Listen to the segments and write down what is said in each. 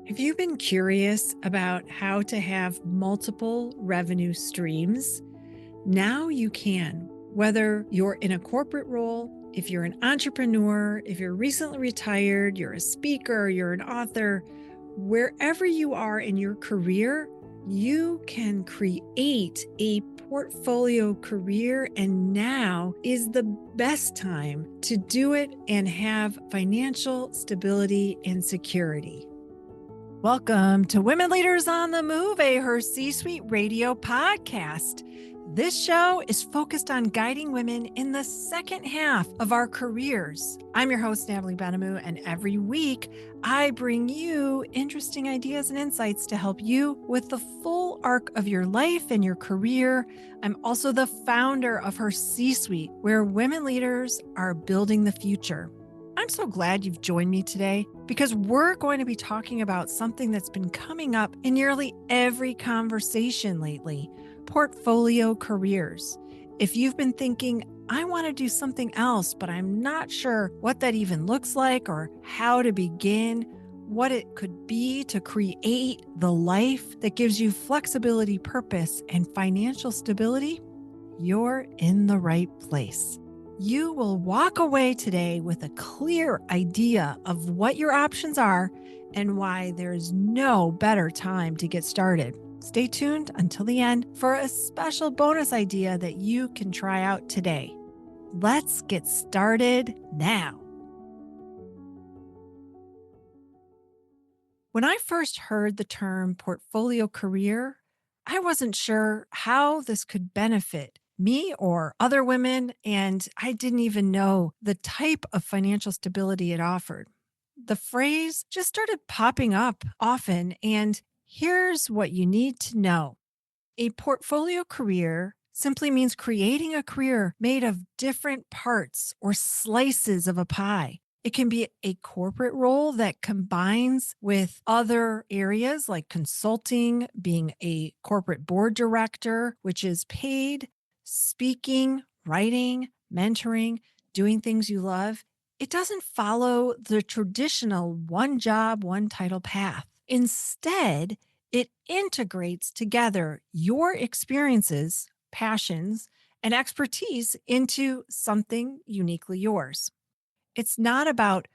Have you been curious about how to have multiple revenue streams? Now you can, whether you're in a corporate role, if you're an entrepreneur, if you're recently retired, you're a speaker, you're an author, wherever you are in your career, you can create a portfolio career. And now is the best time to do it and have financial stability and security. Welcome to Women Leaders on the Move, a HerCsuite radio podcast. This show is focused on guiding women in the second half of our careers. I'm your host, Natalie Benamou, and every week I bring you interesting ideas and insights to help you with the full arc of your life and your career. I'm also the founder of HerCsuite, where women leaders are building the future. I'm so glad you've joined me today because we're going to be talking about something that's been coming up in nearly every conversation lately: portfolio careers. If you've been thinking, I want to do something else, but I'm not sure what that even looks like or how to begin, what it could be to create the life that gives you flexibility, purpose, and financial stability, you're in the right place. You will walk away today with a clear idea of what your options are and why there's no better time to get started. Stay tuned until the end for a special bonus idea that you can try out today. Let's get started now. When I first heard the term portfolio career, I wasn't sure how this could benefit me or other women, and I didn't even know the type of financial stability it offered. The phrase just started popping up often, and here's what you need to know. A portfolio career simply means creating a career made of different parts or slices of a pie. It can be a corporate role that combines with other areas like consulting, being a corporate board director, which is paid, speaking, writing, mentoring, doing things you love. It doesn't follow the traditional one job, one title path. Instead, it integrates together your experiences, passions, and expertise into something uniquely yours. It's not about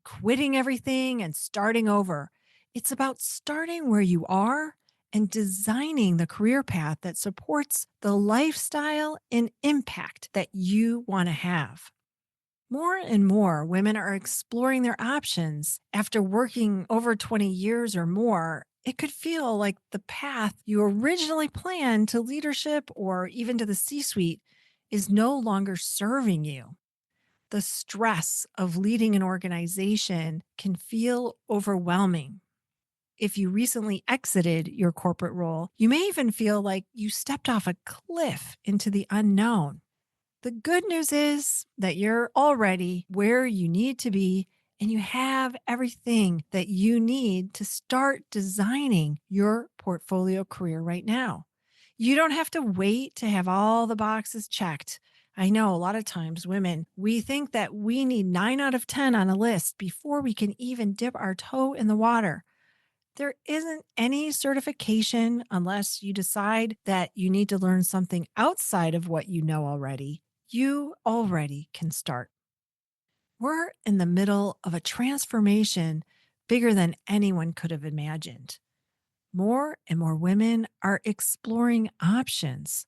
quitting everything and starting over. It's about starting where you are and designing the career path that supports the lifestyle and impact that you want to have. More and more women are exploring their options. After working over 20 years or more, it could feel like the path you originally planned to leadership or even to the C-suite is no longer serving you. The stress of leading an organization can feel overwhelming. If you recently exited your corporate role, you may even feel like you stepped off a cliff into the unknown. The good news is that you're already where you need to be and you have everything that you need to start designing your portfolio career right now. You don't have to wait to have all the boxes checked. I know a lot of times women, we think that we need 9 out of 10 on a list before we can even dip our toe in the water. There isn't any certification unless you decide that you need to learn something outside of what you know already. You already can start. We're in the middle of a transformation bigger than anyone could have imagined. More and more women are exploring options.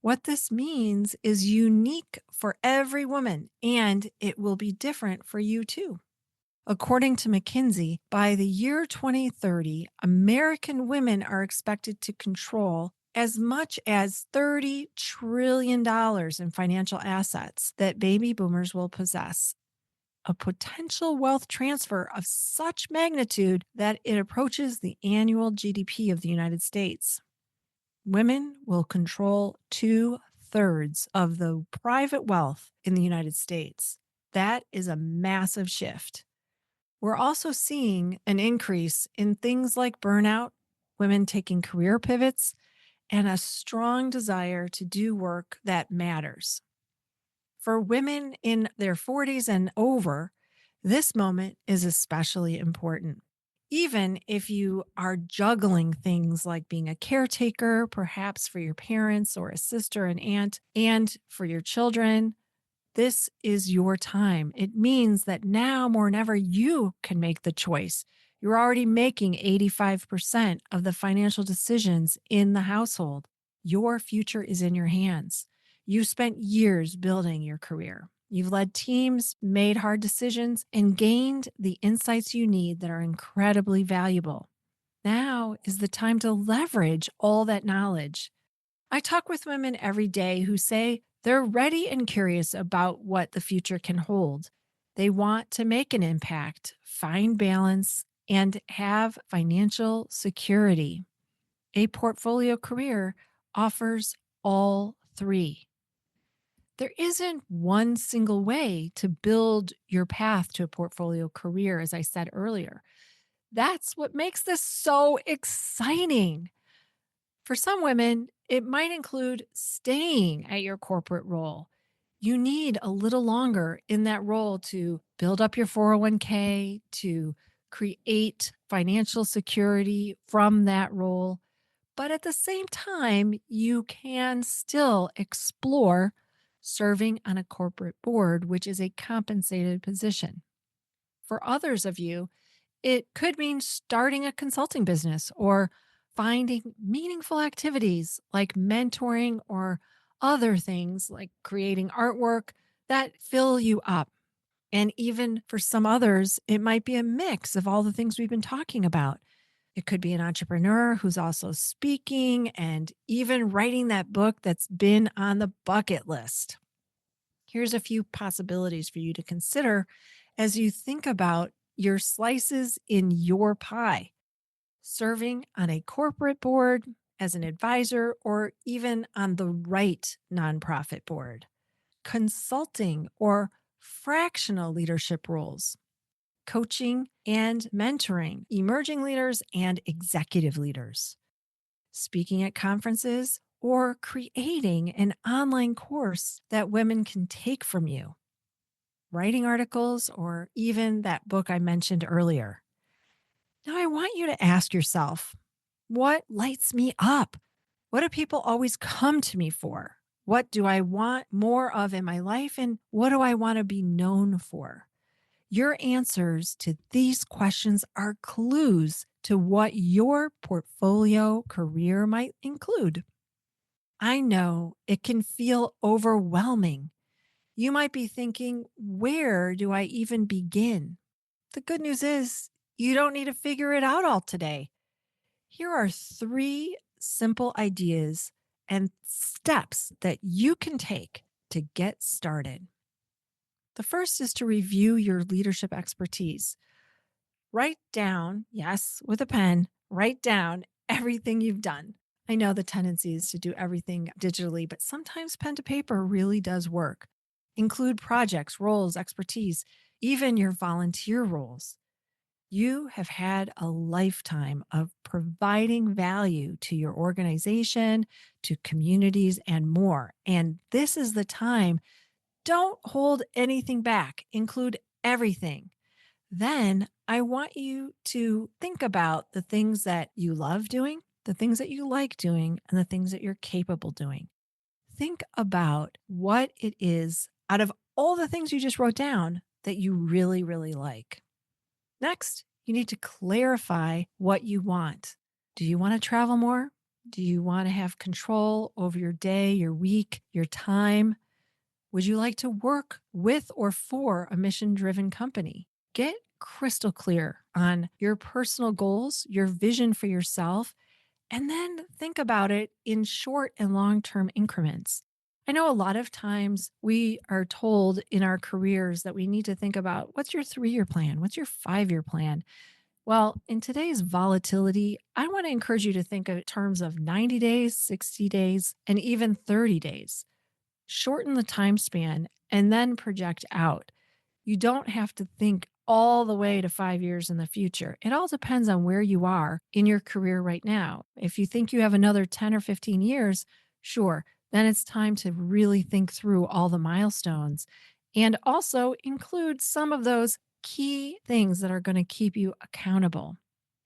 What this means is unique for every woman, and it will be different for you too. According to McKinsey, by the year 2030, American women are expected to control as much as $30 trillion in financial assets that baby boomers will possess, a potential wealth transfer of such magnitude that it approaches the annual GDP of the United States. Women will control 2/3 of the private wealth in the United States. That is a massive shift. We're also seeing an increase in things like burnout, women taking career pivots, and a strong desire to do work that matters. For women in their 40s and over, this moment is especially important. Even if you are juggling things like being a caretaker, perhaps for your parents or a sister and aunt, and for your children, this is your time. It means that now more than ever, you can make the choice. You're already making 85% of the financial decisions in the household. Your future is in your hands. You spent years building your career. You've led teams, made hard decisions, and gained the insights you need that are incredibly valuable. Now is the time to leverage all that knowledge. I talk with women every day who say they're ready and curious about what the future can hold. They want to make an impact, find balance, and have financial security. A portfolio career offers all three. There isn't one single way to build your path to a portfolio career, as I said earlier. That's what makes this so exciting. For some women, it might include staying at your corporate role. You need a little longer in that role to build up your 401k, to create financial security from that role. But at the same time, you can still explore serving on a corporate board, which is a compensated position. For others of you, it could mean starting a consulting business or finding meaningful activities like mentoring or other things like creating artwork that fill you up. And even for some others, it might be a mix of all the things we've been talking about. It could be an entrepreneur who's also speaking and even writing that book that's been on the bucket list. Here's a few possibilities for you to consider as you think about your slices in your pie, serving on a corporate board as an advisor or even on the right nonprofit board, consulting or fractional leadership roles, coaching and mentoring emerging leaders and executive leaders, speaking at conferences, or creating an online course that women can take from you, writing articles, or even that book I mentioned earlier. Now, I want you to ask yourself, what lights me up? What do people always come to me for? What do I want more of in my life? And what do I want to be known for? Your answers to these questions are clues to what your portfolio career might include. I know it can feel overwhelming. You might be thinking, where do I even begin? The good news is, you don't need to figure it out all today. Here are three simple ideas and steps that you can take to get started. The first is to review your leadership expertise. Write down, yes, with a pen, write down everything you've done. I know the tendency is to do everything digitally, but sometimes pen to paper really does work. Include projects, roles, expertise, even your volunteer roles. You have had a lifetime of providing value to your organization, to communities, and more. And this is the time. Don't hold anything back, include everything. Then I want you to think about the things that you love doing, the things that you like doing, and the things that you're capable doing. Think about what it is out of all the things you just wrote down that you really, really like. Next, you need to clarify what you want. Do you want to travel more? Do you want to have control over your day, your week, your time? Would you like to work with or for a mission driven company? Get crystal clear on your personal goals, your vision for yourself, and then think about it in short and long term increments. I know a lot of times we are told in our careers that we need to think about what's your 3 year plan? What's your 5 year plan? Well, in today's volatility, I want to encourage you to think in terms of 90 days, 60 days, and even 30 days. Shorten the time span and then project out. You don't have to think all the way to 5 years in the future. It all depends on where you are in your career right now. If you think you have another 10 or 15 years, sure, then it's time to really think through all the milestones and also include some of those key things that are going to keep you accountable.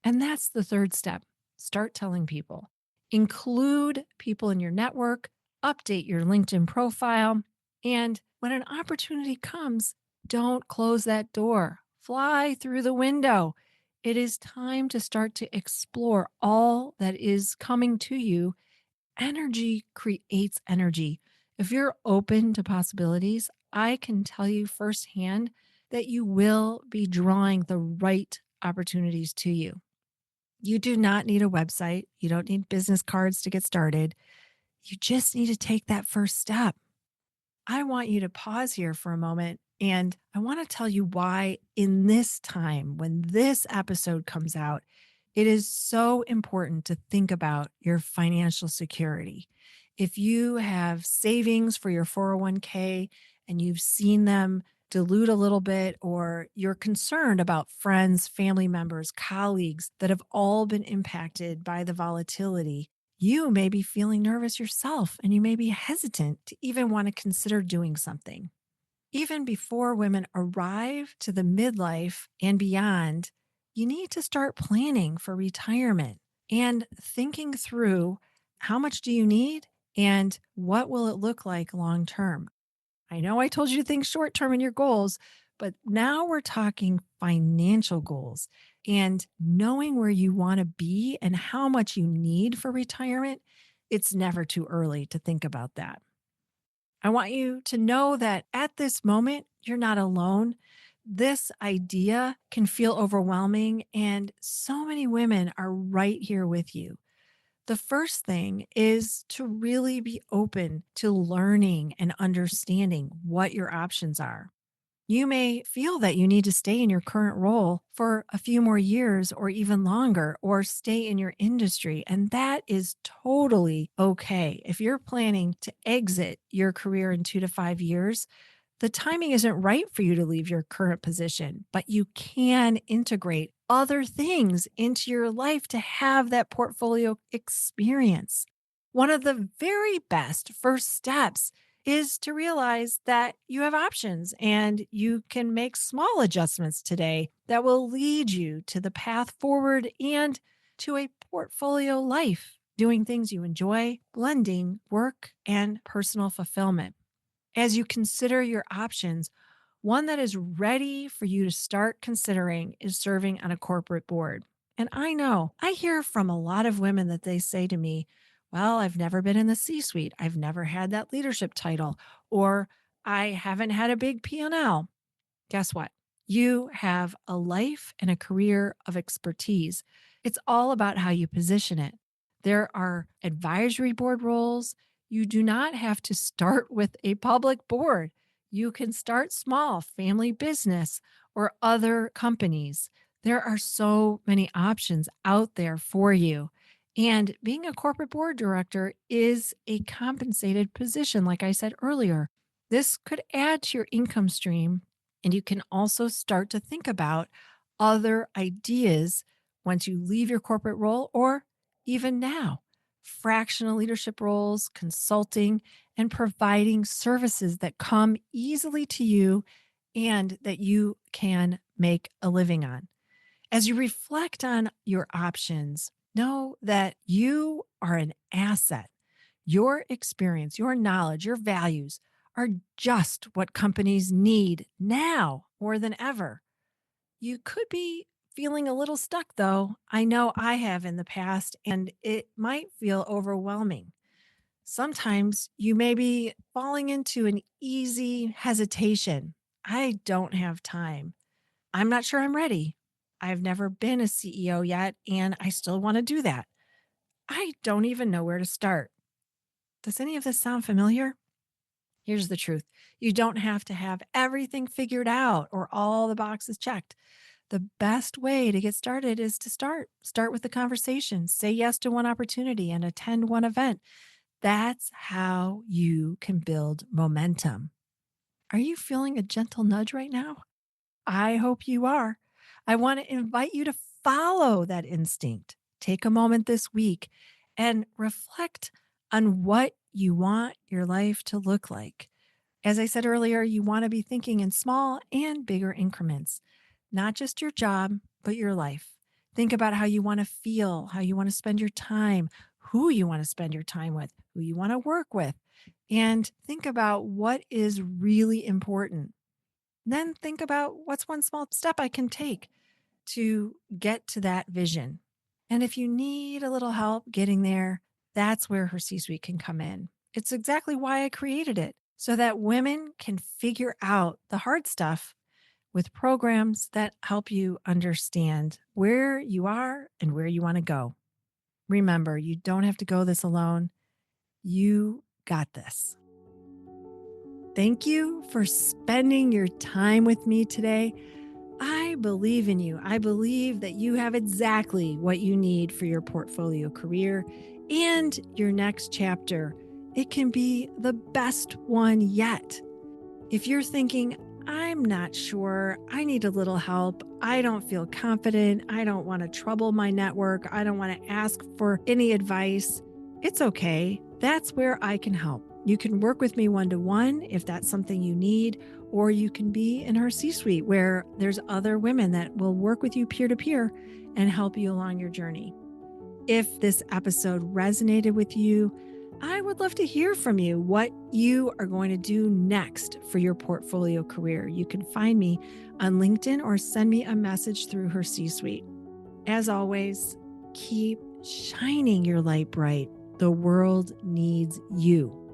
And that's the third step. Start telling people. Include people in your network, update your LinkedIn profile, and when an opportunity comes, don't close that door. Fly through the window. It is time to start to explore all that is coming to you. Energy creates energy. If you're open to possibilities, I can tell you firsthand that you will be drawing the right opportunities to you. You do not need a website. You don't need business cards to get started. You just need to take that first step. I want you to pause here for a moment and I want to tell you why, in this time when this episode comes out, it is so important to think about your financial security. If you have savings for your 401k and you've seen them dilute a little bit, or you're concerned about friends, family members, colleagues that have all been impacted by the volatility, you may be feeling nervous yourself and you may be hesitant to even want to consider doing something. Even before women arrive to the midlife and beyond, you need to start planning for retirement and thinking through how much do you need and what will it look like long term. I know I told you to think short term in your goals, but now we're talking financial goals and knowing where you want to be and how much you need for retirement. It's never too early to think about that. I want you to know that at this moment, you're not alone. This idea can feel overwhelming, and so many women are right here with you. The first thing is to really be open to learning and understanding what your options are. You may feel that you need to stay in your current role for a few more years or even longer, or stay in your industry. And that is totally okay. If you're planning to exit your career in 2 to 5 years, the timing isn't right for you to leave your current position, but you can integrate other things into your life to have that portfolio experience. One of the very best first steps is to realize that you have options and you can make small adjustments today that will lead you to the path forward and to a portfolio life, doing things you enjoy, blending work and personal fulfillment. As you consider your options, one that is ready for you to start considering is serving on a corporate board. And I know I hear from a lot of women that they say to me, well, I've never been in the C suite. I've never had that leadership title, or I haven't had a big P&L. Guess what? You have a life and a career of expertise. It's all about how you position it. There are advisory board roles. You do not have to start with a public board. You can start small, family business, or other companies. There are so many options out there for you. And being a corporate board director is a compensated position, like I said earlier. This could add to your income stream, and you can also start to think about other ideas once you leave your corporate role, or even now. Fractional leadership roles, consulting, and providing services that come easily to you and that you can make a living on. As you reflect on your options, know that you are an asset. Your experience, your knowledge, your values are just what companies need now more than ever. You could be feeling a little stuck, though. I know I have in the past, and it might feel overwhelming. Sometimes you may be falling into an easy hesitation. I don't have time. I'm not sure I'm ready. I've never been a CEO yet, and I still want to do that. I don't even know where to start. Does any of this sound familiar? Here's the truth: you don't have to have everything figured out or all the boxes checked. The best way to get started is to start. Start with the conversation, say yes to one opportunity, and attend one event. That's how you can build momentum. Are you feeling a gentle nudge right now? I hope you are. I want to invite you to follow that instinct. Take a moment this week and reflect on what you want your life to look like. As I said earlier, you want to be thinking in small and bigger increments, not just your job, but your life. Think about how you want to feel, how you want to spend your time, who you want to spend your time with, who you want to work with, and think about what is really important. Then think about what's one small step I can take to get to that vision. And if you need a little help getting there, that's where her C suite can come in. It's exactly why I created it so that women can figure out the hard stuff with programs that help you understand where you are and where you want to go. Remember, you don't have to go this alone. You got this. Thank you for spending your time with me today. I believe in you. I believe that you have exactly what you need for your portfolio career and your next chapter. It can be the best one yet. If you're thinking, I'm not sure, I need a little help, I don't feel confident, I don't want to trouble my network, I don't want to ask for any advice, it's okay. That's where I can help. You can work with me one-to-one if that's something you need, or you can be in her C suite where there's other women that will work with you peer-to-peer and help you along your journey. If this episode resonated with you, I would love to hear from you what you are going to do next for your portfolio career. You can find me on LinkedIn or send me a message through her C suite. As always, keep shining your light bright. The world needs you.